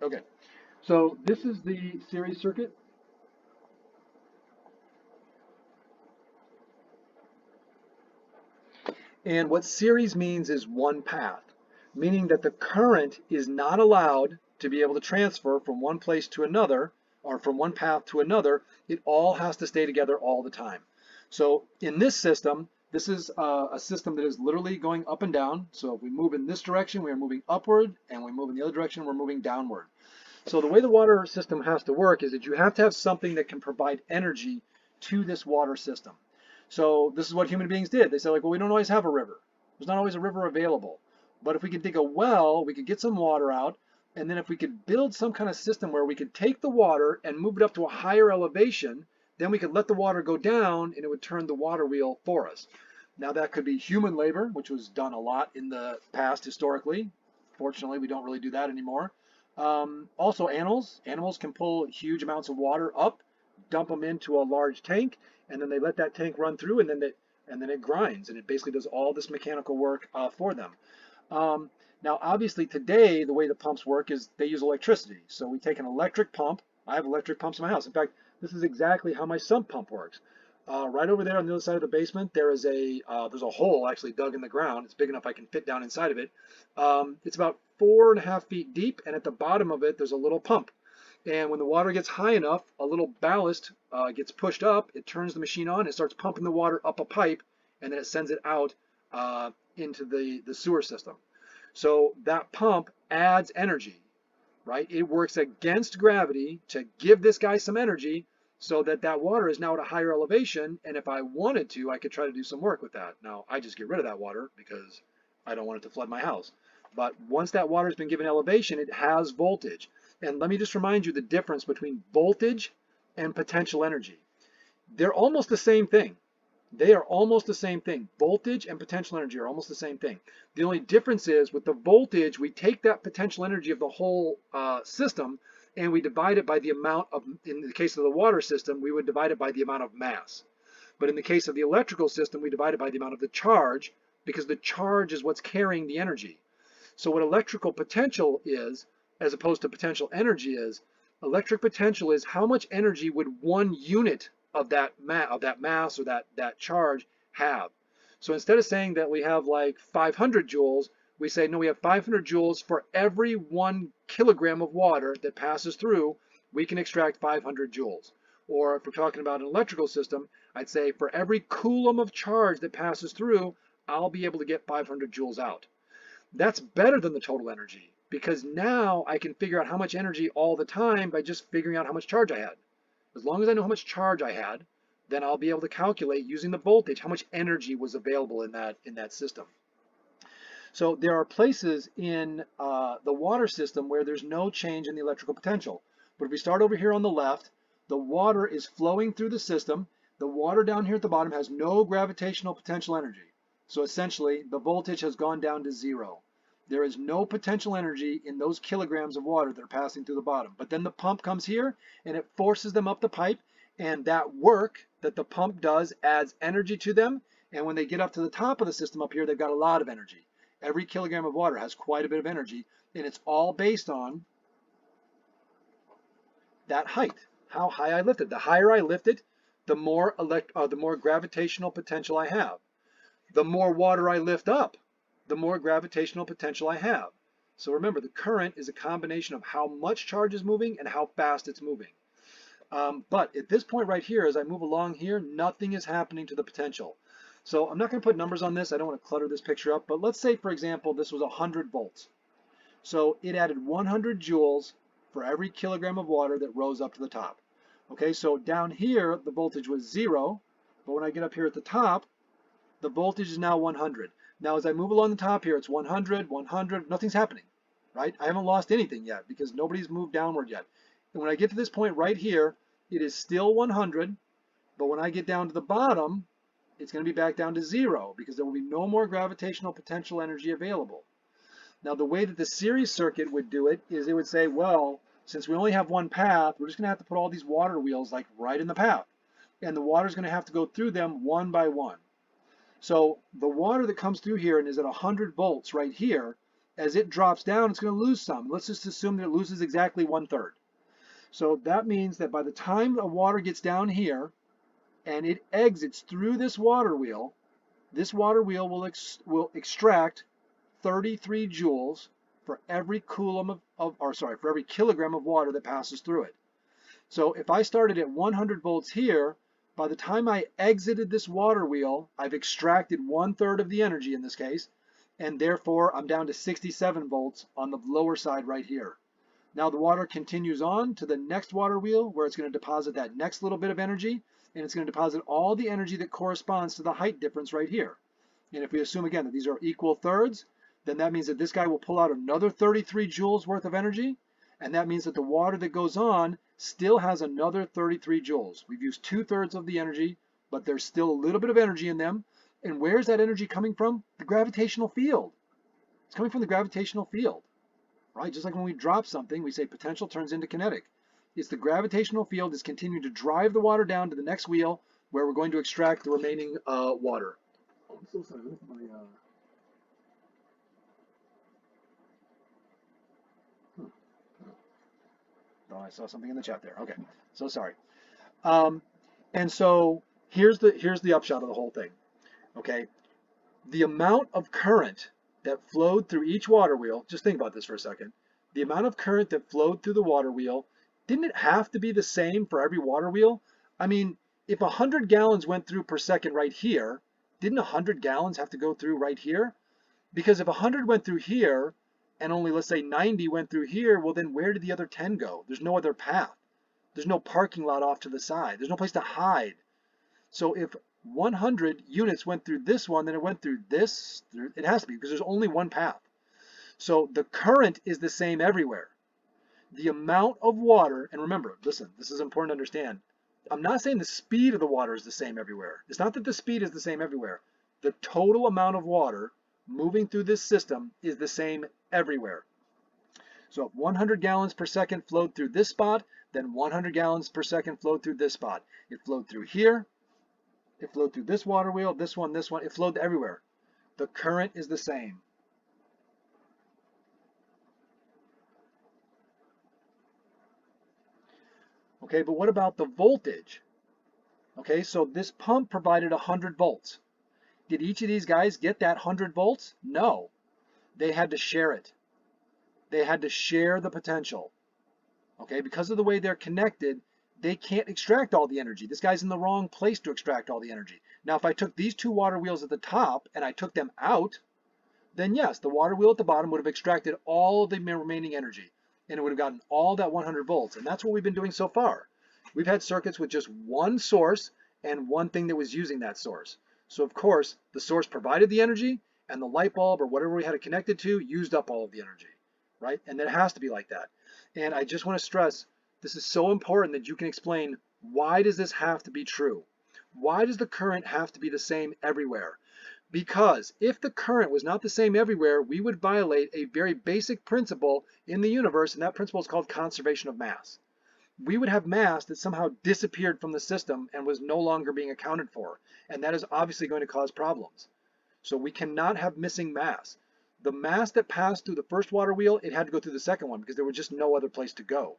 Okay, so this is the series circuit. And what series means is one path, meaning that the current is not allowed to be able to transfer from one place to another or from one path to another. It all has to stay together all the time. So in this system, this is a system that is literally going up and down. So if we move in this direction, we are moving upward, and we move in the other direction, we're moving downward. So the way the water system has to work is that you have to have something that can provide energy to this water system. So this is what human beings did. They said, like, well, we don't always have a river. There's not always a river available. But if we could dig a well, we could get some water out. And then if we could build some kind of system where we could take the water and move it up to a higher elevation, then we could let the water go down and it would turn the water wheel for us. Now that could be human labor, which was done a lot in the past historically. Fortunately, we don't really do that anymore. Also animals. Animals can pull huge amounts of water up, dump them into a large tank, and then they let that tank run through, and then it grinds, and it basically does all this mechanical work for them. Um, Now, obviously, today the way the pumps work is they use electricity. So we take an electric pump. I have electric pumps in my house. In fact, this is exactly how my sump pump works. Right over there on the other side of the basement, there's a hole actually dug in the ground. It's big enough I can fit down inside of it. It's about 4.5 feet deep, and at the bottom of it, there's a little pump. And when the water gets high enough, a little ballast gets pushed up. It turns the machine on. It starts pumping the water up a pipe, and then it sends it out into the sewer system. So that pump adds energy, right? It works against gravity to give this guy some energy so that that water is now at a higher elevation. And if I wanted to, I could try to do some work with that. Now, I just get rid of that water because I don't want it to flood my house. But once that water has been given elevation, it has voltage. And let me just remind you the difference between voltage and potential energy. They're almost the same thing. They are almost the same thing. Voltage and potential energy are almost the same thing. The only difference is with the voltage, we take that potential energy of the whole system and we divide it by the amount of, in the case of the water system, we would divide it by the amount of mass. But in the case of the electrical system, we divide it by the amount of the charge because the charge is what's carrying the energy. So what electrical potential is, as opposed to potential energy is, electric potential is how much energy would one unit of that mass or that charge have. So instead of saying that we have like 500 joules, we say no, we have 500 joules for every 1 kilogram of water that passes through. We can extract 500 joules. Or if we're talking about an electrical system, I'd say for every coulomb of charge that passes through, I'll be able to get 500 joules out. That's better than the total energy because now I can figure out how much energy all the time by just figuring out how much charge I had. As long as I know how much charge I had, then I'll be able to calculate using the voltage how much energy was available in that system. So there are places in the water system where there's no change in the electrical potential. But if we start over here on the left, the water is flowing through the system. The water down here at the bottom has no gravitational potential energy. So essentially, the voltage has gone down to zero. There is no potential energy in those kilograms of water that are passing through the bottom. But then the pump comes here and it forces them up the pipe, and that work that the pump does adds energy to them. And when they get up to the top of the system up here, they've got a lot of energy. Every kilogram of water has quite a bit of energy, and it's all based on that height, how high I lift it. The higher I lift it, the more gravitational potential I have. The more water I lift up, the more gravitational potential I have. So remember, the current is a combination of how much charge is moving and how fast it's moving. But at this point right here, as I move along here, nothing is happening to the potential. So I'm not going to put numbers on this. I don't want to clutter this picture up. But let's say, for example, this was 100 volts. So it added 100 joules for every kilogram of water that rose up to the top. Okay, so down here, the voltage was 0. But when I get up here at the top, the voltage is now 100. Now, as I move along the top here, it's 100, 100. Nothing's happening, right? I haven't lost anything yet because nobody's moved downward yet. And when I get to this point right here, it is still 100. But when I get down to the bottom, it's going to be back down to 0 because there will be no more gravitational potential energy available. Now, the way that the series circuit would do it is it would say, well, since we only have one path, we're just going to have to put all these water wheels like right in the path. And the water's going to have to go through them one by one. So the water that comes through here and is at 100 volts right here as it drops down, it's going to lose some. Let's just assume that it loses exactly 1/3. So that means that by the time the water gets down here and it exits through this water wheel will extract 33 joules for every for every kilogram of water that passes through it. So if I started at 100 volts here, by the time I exited this water wheel, I've extracted 1/3 of the energy in this case, and therefore I'm down to 67 volts on the lower side right here. Now the water continues on to the next water wheel where it's going to deposit that next little bit of energy, and it's going to deposit all the energy that corresponds to the height difference right here. And if we assume again that these are equal thirds, then that means that this guy will pull out another 33 joules worth of energy, and that means that the water that goes on still has another 33 joules. We've used 2/3 of the energy, but there's still a little bit of energy in them. And where's that energy coming from? The gravitational field. It's coming from the gravitational field, right? Just like when we drop something, we say potential turns into kinetic. It's the gravitational field is continuing to drive the water down to the next wheel where we're going to extract the remaining water. Oh, I'm so sorry. Oh, I saw something in the chat there. Okay, so sorry. Um, and so here's the upshot of the whole thing. Okay, the amount of current that flowed through each water wheel. Just think about this for a second. The amount of current that flowed through the water wheel, didn't it have to be the same for every water wheel? I mean, if 100 gallons went through per second right here, didn't 100 gallons have to go through right here? Because if 100 went through here and only, let's say, 90 went through here, well, then where did the other 10 go? There's no other path. There's no parking lot off to the side. There's no place to hide. So if 100 units went through this one, then it went through this. It has to be because there's only one path. So the current is the same everywhere. The amount of water, and remember, listen, this is important to understand. I'm not saying the speed of the water is the same everywhere. It's not that the speed is the same everywhere. The total amount of water moving through this system is the same everywhere. So if 100 gallons per second flowed through this spot, then 100 gallons per second flowed through this spot. It flowed through here. It flowed through this water wheel, this one, this one. It flowed everywhere. The current is the same. Okay, but what about the voltage? Okay, so this pump provided 100 volts. Did each of these guys get that 100 volts? No. They had to share it. They had to share the potential. Okay, because of the way they're connected, they can't extract all the energy. This guy's in the wrong place to extract all the energy. Now, if I took these two water wheels at the top and I took them out, then yes, the water wheel at the bottom would have extracted all of the remaining energy, and it would have gotten all that 100 volts. And that's what we've been doing so far. We've had circuits with just one source and one thing that was using that source. So of course, the source provided the energy, and the light bulb or whatever we had it connected to used up all of the energy, right? And it has to be like that. And I just want to stress, this is so important that you can explain, why does this have to be true? Why does the current have to be the same everywhere? Because if the current was not the same everywhere, we would violate a very basic principle in the universe, and that principle is called conservation of mass. We would have mass that somehow disappeared from the system and was no longer being accounted for, and that is obviously going to cause problems. So we cannot have missing mass. The mass that passed through the first water wheel, it had to go through the second one because there was just no other place to go.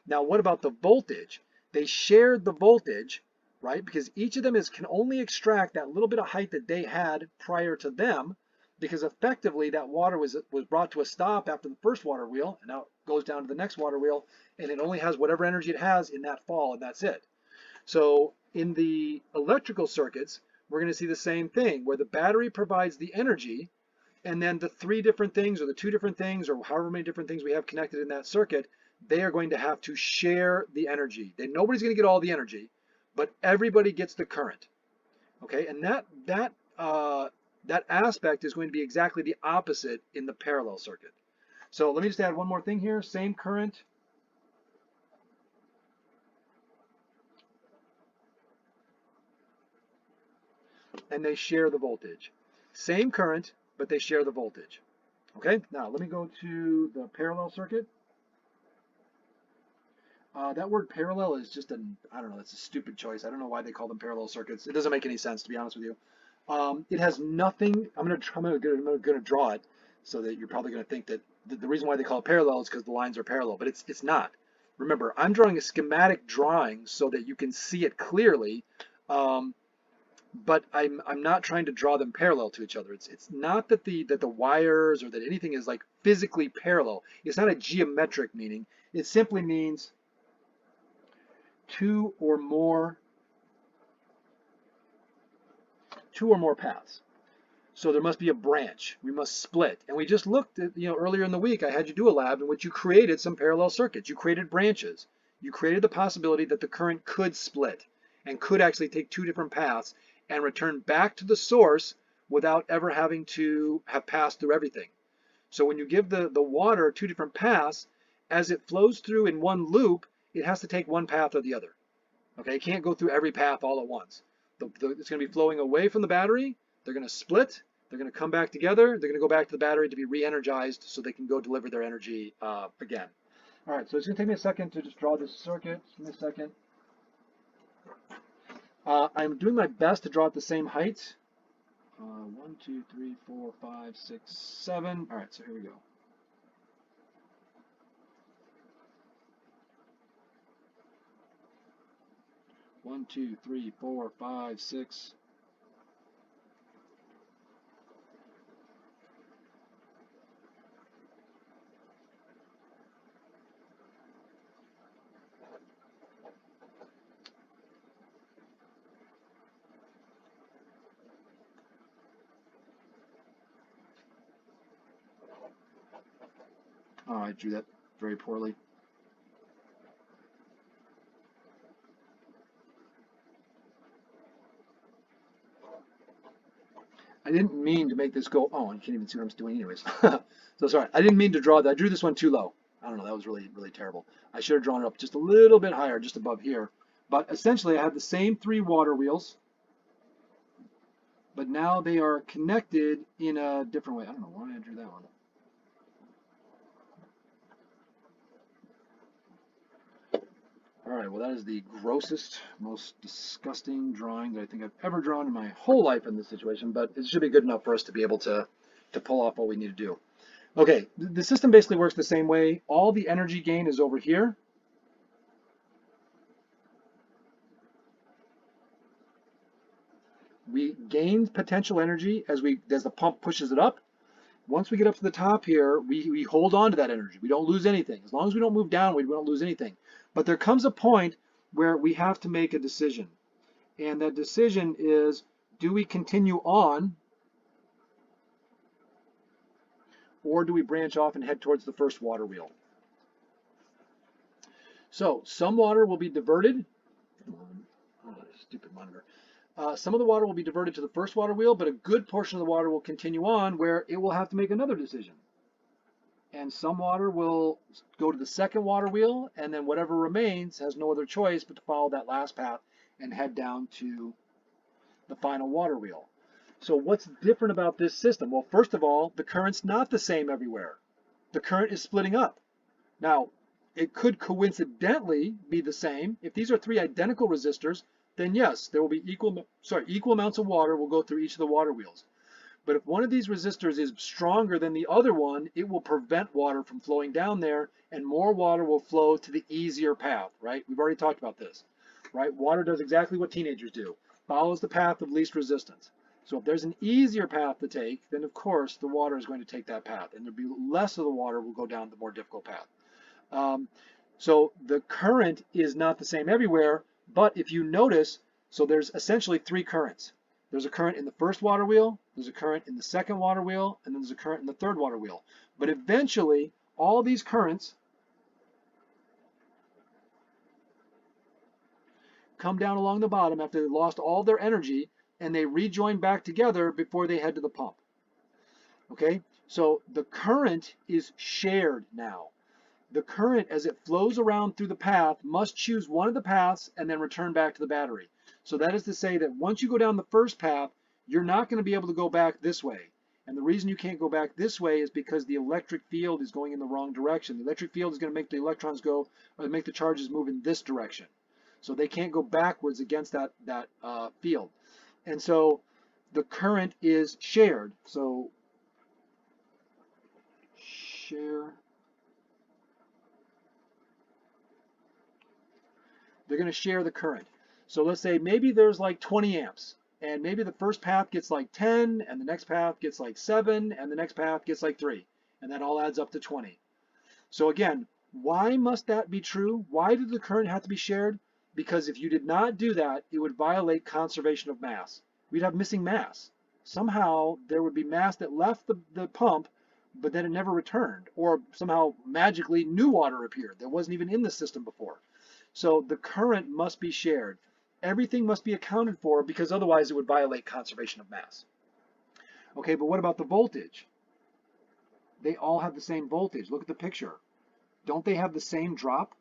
Now, what about the voltage? They shared the voltage, right? Because each of them can only extract that little bit of height that they had prior to them, because effectively that water was brought to a stop after the first water wheel, and now it goes down to the next water wheel, and it only has whatever energy it has in that fall, and that's it. So in the electrical circuits, we're going to see the same thing, where the battery provides the energy, and then the three different things, or the two different things, or however many different things we have connected in that circuit, they are going to have to share the energy. Nobody's going to get all the energy, but everybody gets the current. Okay, and that aspect is going to be exactly the opposite in the parallel circuit. So let me just add one more thing here. Same current. And they share the voltage. Same current, but they share the voltage. Okay, now let me go to the parallel circuit. That word parallel is just I don't know, it's a stupid choice. I don't know why they call them parallel circuits. It doesn't make any sense, to be honest with you. It has nothing, I'm gonna draw it. So that you're probably going to think that the reason why they call it parallel is because the lines are parallel, but it's not. Remember, I'm drawing a schematic drawing so that you can see it clearly, um, but I'm not trying to draw them parallel to each other. It's not that the wires or that anything is like physically parallel. It's not a geometric meaning. It simply means two or more paths. So there must be a branch. We must split. And we just looked at, earlier in the week, I had you do a lab in which you created some parallel circuits. You created branches. You created the possibility that the current could split and could actually take two different paths and return back to the source without ever having to have passed through everything. So when you give the water two different paths, as it flows through in one loop, it has to take one path or the other. Okay, it can't go through every path all at once. It's going to be flowing away from the battery. They're going to split. They're going to come back together. They're going to go back to the battery to be re-energized so they can go deliver their energy again. All right, so it's going to take me a second to just draw this circuit. Just give me a second. I'm doing my best to draw at the same height. 1, 2, 3, 4, 5, 6, 7. All right, so here we go. One, two, three, 4, 5, 6. Oh, I drew that very poorly. I didn't mean to make this go. Oh, you can't even see what I'm doing anyways. So sorry. I didn't mean to draw that. I drew this one too low. I don't know. That was really, really terrible. I should have drawn it up just a little bit higher, just above here. But essentially, I have the same three water wheels, but now they are connected in a different way. I don't know why I drew that one. All right, well, that is the grossest, most disgusting drawing that I think I've ever drawn in my whole life in this situation, but it should be good enough for us to be able to pull off what we need to do. Okay, the system basically works the same way. All the energy gain is over here. We gain potential energy as the pump pushes it up. Once we get up to the top here, we hold on to that energy. We don't lose anything. As long as we don't move downward, we don't lose anything. But there comes a point where we have to make a decision. And that decision is, do we continue on, or do we branch off and head towards the first water wheel? So some water will be diverted. Oh, stupid monitor. Some of the water will be diverted to the first water wheel, but a good portion of the water will continue on where it will have to make another decision. And some water will go to the second water wheel, and then whatever remains has no other choice but to follow that last path and head down to the final water wheel. So what's different about this system? Well, first of all, the current's not the same everywhere. The current is splitting up. Now, it could coincidentally be the same. If these are three identical resistors, then yes, there will be equal amounts of water will go through each of the water wheels. But if one of these resistors is stronger than the other one, it will prevent water from flowing down there, and more water will flow to the easier path, right? We've already talked about this, right? Water does exactly what teenagers do, follows the path of least resistance. So if there's an easier path to take, then of course the water is going to take that path, and there'll be less of the water will go down the more difficult path. So the current is not the same everywhere, but if you notice, so there's essentially three currents. There's a current in the first water wheel, there's a current in the second water wheel, and then there's a current in the third water wheel. But eventually, all these currents come down along the bottom after they've lost all their energy, and they rejoin back together before they head to the pump. Okay, so the current is shared now. The current, as it flows around through the path, must choose one of the paths and then return back to the battery. So that is to say that once you go down the first path, you're not going to be able to go back this way. And the reason you can't go back this way is because the electric field is going in the wrong direction. The electric field is going to make the electrons go, or make the charges move in this direction. So they can't go backwards against that field. And so the current is shared. So share. They're going to share the current. So let's say maybe there's like 20 amps, and maybe the first path gets like 10, and the next path gets like 7, and the next path gets like 3, and that all adds up to 20. So again, why must that be true? Why did the current have to be shared? Because if you did not do that, it would violate conservation of mass. We'd have missing mass. Somehow there would be mass that left the pump, but then it never returned. Or somehow magically new water appeared that wasn't even in the system before. So the current must be shared. Everything must be accounted for because otherwise it would violate conservation of mass. Okay, but what about the voltage? They all have the same voltage. Look at the picture. Don't they have the same drop?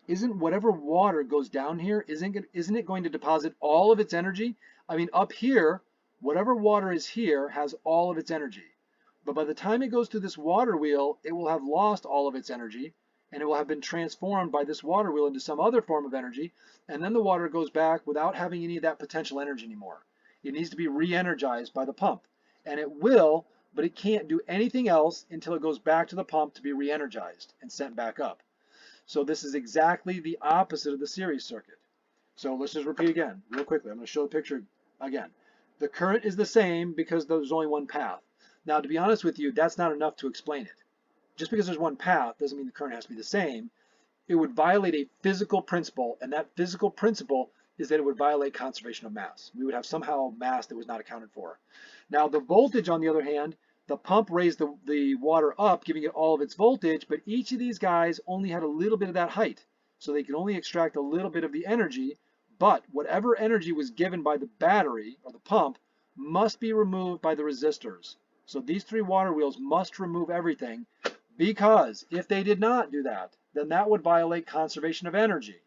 Isn't whatever water goes down here, isn't it going to deposit all of its energy? I mean, up here, whatever water is here has all of its energy. But by the time it goes through this water wheel, it will have lost all of its energy, and it will have been transformed by this water wheel into some other form of energy, and then the water goes back without having any of that potential energy anymore. It needs to be re-energized by the pump, and it will, but it can't do anything else until it goes back to the pump to be re-energized and sent back up. So this is exactly the opposite of the series circuit. So let's just repeat again, real quickly. I'm going to show the picture again. The current is the same because there's only one path. Now, to be honest with you, that's not enough to explain it. Just because there's one path doesn't mean the current has to be the same. It would violate a physical principle, and that physical principle is that it would violate conservation of mass. We would have somehow mass that was not accounted for. Now, the voltage, on the other hand, the pump raised the water up, giving it all of its voltage, but each of these guys only had a little bit of that height. So they could only extract a little bit of the energy, but whatever energy was given by the battery or the pump must be removed by the resistors. So these three water wheels must remove everything, because if they did not do that, then that would violate conservation of energy.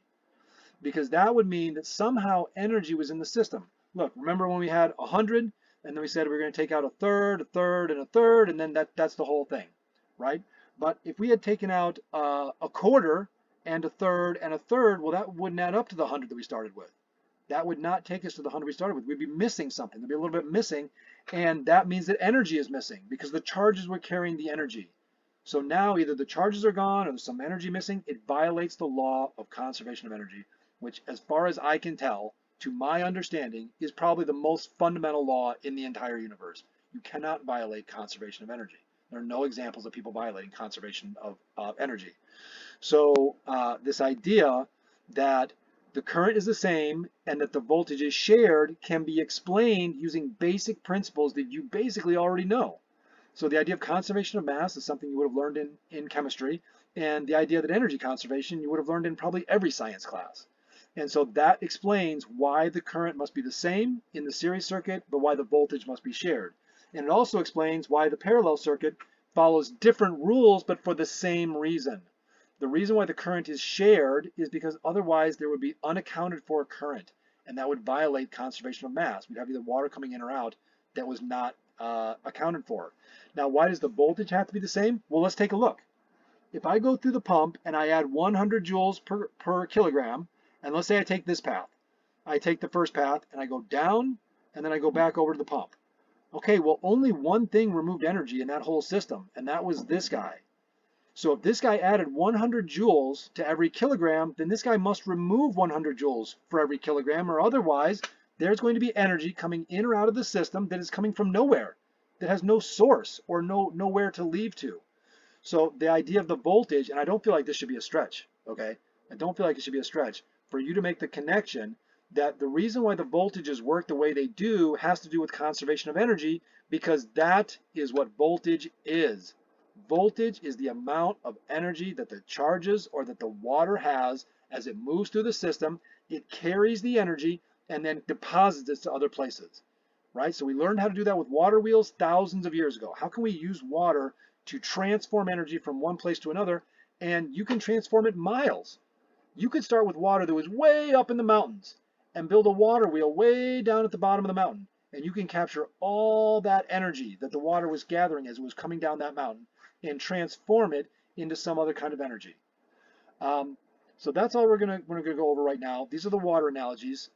Because that would mean that somehow energy was in the system. Look, remember when we had 100, and then we said we were going to take out a third, and a third, and then that's the whole thing, right? But if we had taken out a quarter and a third, well, that wouldn't add up to the 100 that we started with. That would not take us to the 100 we started with. We'd be missing something. There'd be a little bit missing, and that means that energy is missing because the charges were carrying the energy. So now either the charges are gone or there's some energy missing. It violates the law of conservation of energy, which, as far as I can tell, to my understanding, is probably the most fundamental law in the entire universe. You cannot violate conservation of energy. There are no examples of people violating conservation of energy. So this idea that the current is the same and that the voltage is shared can be explained using basic principles that you basically already know. So the idea of conservation of mass is something you would have learned in chemistry, and the idea that energy conservation you would have learned in probably every science class. And so that explains why the current must be the same in the series circuit, but why the voltage must be shared. And it also explains why the parallel circuit follows different rules, but for the same reason. The reason why the current is shared is because otherwise there would be unaccounted for current, and that would violate conservation of mass. We'd have either water coming in or out that was not accounted for. Now, why does the voltage have to be the same? Well, let's take a look. If I go through the pump and I add 100 joules per kilogram, and let's say I take this path. I take the first path and I go down and then I go back over to the pump. Okay, well, only one thing removed energy in that whole system, and that was this guy. So if this guy added 100 joules to every kilogram, then this guy must remove 100 joules for every kilogram, or otherwise there's going to be energy coming in or out of the system that is coming from nowhere, that has no source or nowhere to leave to. So the idea of the voltage, and I don't feel like this should be a stretch, okay? I don't feel like it should be a stretch for you to make the connection that the reason why the voltages work the way they do has to do with conservation of energy, because that is what voltage is. Voltage is the amount of energy that the charges or that the water has as it moves through the system. It carries the energy and then deposits it to other places, right? So we learned how to do that with water wheels thousands of years ago. How can we use water to transform energy from one place to another? And you can transform it miles. You could start with water that was way up in the mountains and build a water wheel way down at the bottom of the mountain. And you can capture all that energy that the water was gathering as it was coming down that mountain and transform it into some other kind of energy. So that's all we're gonna go over right now. These are the water analogies.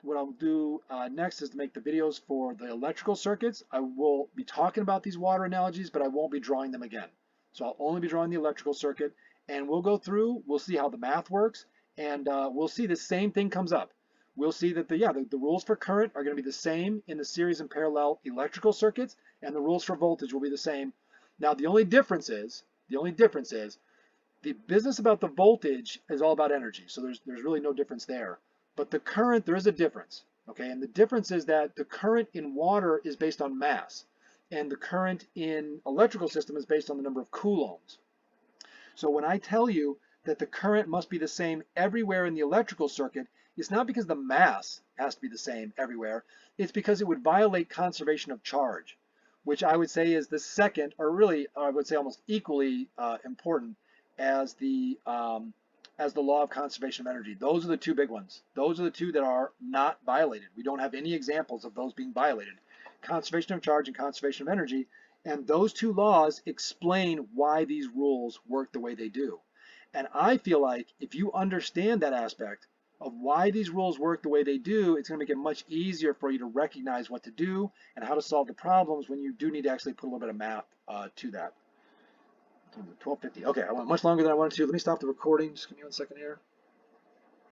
what I'll do next is to make the videos for the electrical circuits. I will be talking about these water analogies, but I won't be drawing them again. So I'll only be drawing the electrical circuit, and we'll go through, we'll see how the math works, and we'll see the same thing comes up. We'll see that the rules for current are going to be the same in the series and parallel electrical circuits, and the rules for voltage will be the same. Now the only difference is the business about the voltage is all about energy, so there's really no difference there. But the current, there is a difference, okay? And the difference is that the current in water is based on mass, and the current in electrical system is based on the number of coulombs. So when I tell you that the current must be the same everywhere in the electrical circuit, it's not because the mass has to be the same everywhere, it's because it would violate conservation of charge, which I would say is the second, or really I would say almost equally important as the law of conservation of energy. Those are the two big ones. Those are the two that are not violated. We don't have any examples of those being violated. Conservation of charge and conservation of energy. And those two laws explain why these rules work the way they do. And I feel like if you understand that aspect of why these rules work the way they do, it's going to make it much easier for you to recognize what to do and how to solve the problems when you do need to actually put a little bit of math to that. 12:50. Okay, I went much longer than I wanted to. Let me stop the recording. Just give me 1 second here.